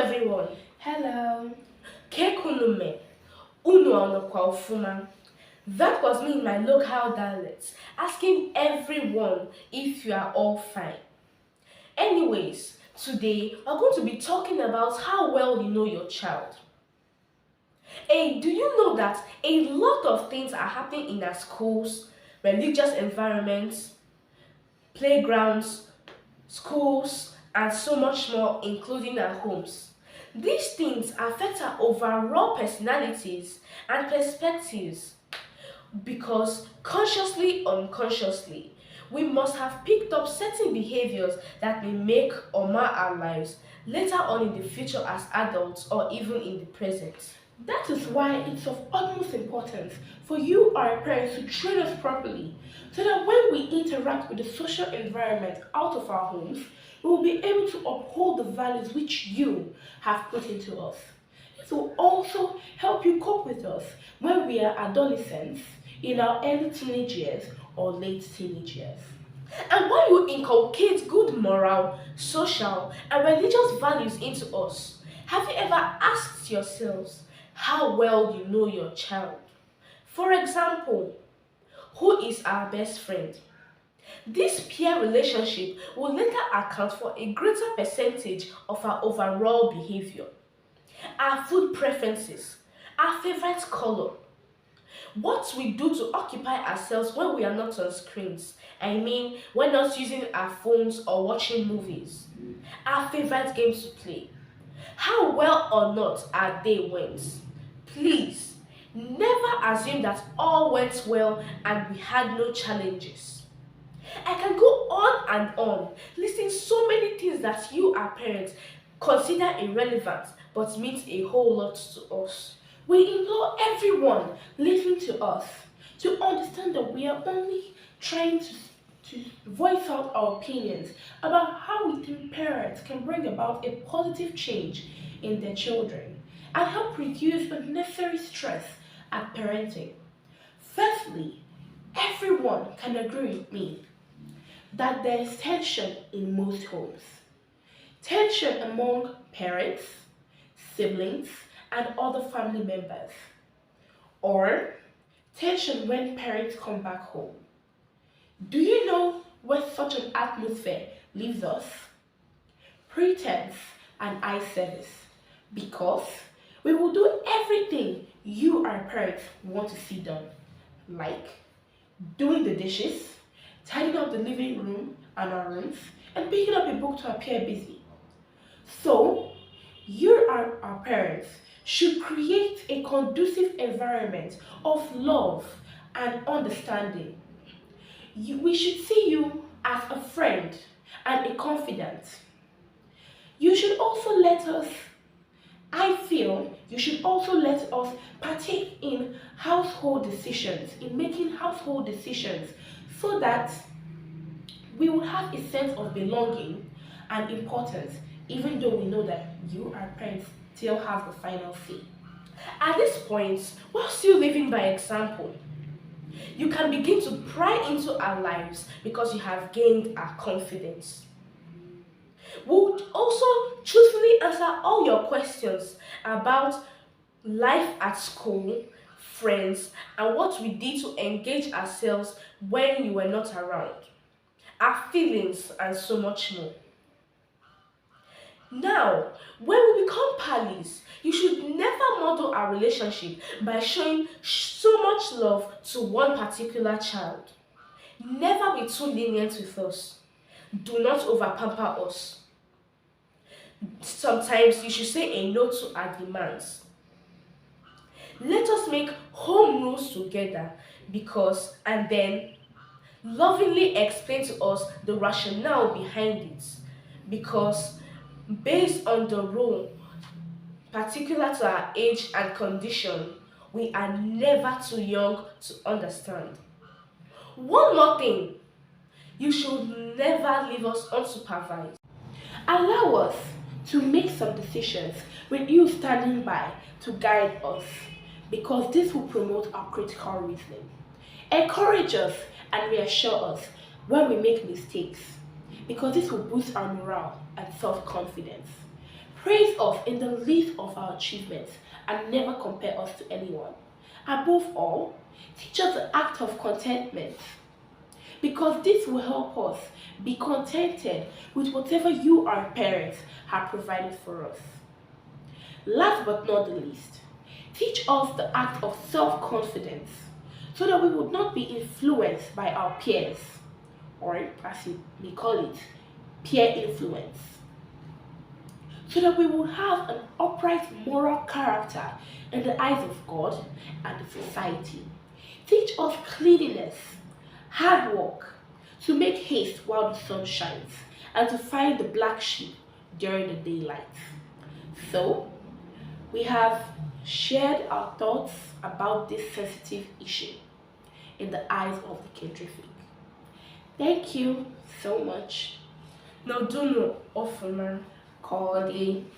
everyone. Hello. Kekunume, unu onokwa ofuma. That was me in my local dialect, asking everyone if you are all fine. Anyways, today we're going to be talking about how well you know your child. Hey, do you know that a lot of things are happening in our schools, religious environments, playgrounds, schools, and so much more, including our homes? These things affect our overall personalities and perspectives because consciously or unconsciously, we must have picked up certain behaviors that may make or mar our lives later on in the future as adults or even in the present. That is why it's of utmost importance for you, our parents, to train us properly so that when we interact with the social environment out of our homes, we will be able to uphold the values which you have put into us. It will also help you cope with us when we are adolescents, in our early teenage years, or late teenage years. And when you inculcate good moral, social, and religious values into us, have you ever asked yourselves how well you know your child? For example, who is our best friend? This peer relationship will later account for a greater percentage of our overall behavior. Our food preferences, our favorite color, what we do to occupy ourselves when we are not on screens. I mean, we're not using our phones or watching movies. Our favorite games to play. How well or not our day went. Please, never assume that all went well and we had no challenges. I can go on and on, listing so many things that you, our parents, consider irrelevant but means a whole lot to us. We implore everyone listening to us to understand that we are only trying to voice out our opinions about how we think parents can bring about a positive change in their children and help reduce unnecessary stress at parenting. Firstly, everyone can agree with me that there is tension in most homes. Tension among parents, siblings, and other family members. Or tension when parents come back home. Do you know where such an atmosphere leaves us? Pretense and eye service. Because we will do everything you, our parents, want to see done. Like doing the dishes, tidying up the living room and our rooms, and picking up a book to appear busy. So, you, our parents, should create a conducive environment of love and understanding. We should see you as a friend and a confidant. You should also let us, I feel, you should also let us partake in household decisions, in making household decisions, so that we will have a sense of belonging and importance, even though we know that you, our parents, still have the final say. At this point, we're still living by example. You can begin to pry into our lives because you have gained our confidence. We would also truthfully answer all your questions about life at school, friends, and what we did to engage ourselves when you were not around, our feelings, and so much more. Now, when we become pals, you should never model our relationship by showing so much love to one particular child. Never be too lenient with us. Do not overpamper us. Sometimes you should say a no to our demands. Let us make home rules together because, and then lovingly explain to us the rationale behind it because based on the rule particular to our age and condition, we are never too young to understand. One more thing, you should never leave us unsupervised. Allow us to make some decisions with you standing by to guide us, because this will promote our critical reasoning. Encourage us and reassure us when we make mistakes, because this will boost our morale and self confidence. Praise us in the least of our achievements and never compare us to anyone. Above all, teach us the act of contentment because this will help us be contented with whatever you, our parents, have provided for us. Last but not the least, teach us the act of self confidence so that we would not be influenced by our peers, or as you may call it, peer influence, so that we will have an upright moral character in the eyes of God and the society. Teach us cleanliness, hard work, to make haste while the sun shines, and to find the black sheep during the daylight. So, we have shared our thoughts about this sensitive issue in the eyes of the Kedrific. Thank you so much. No, do no offer, man. Call again.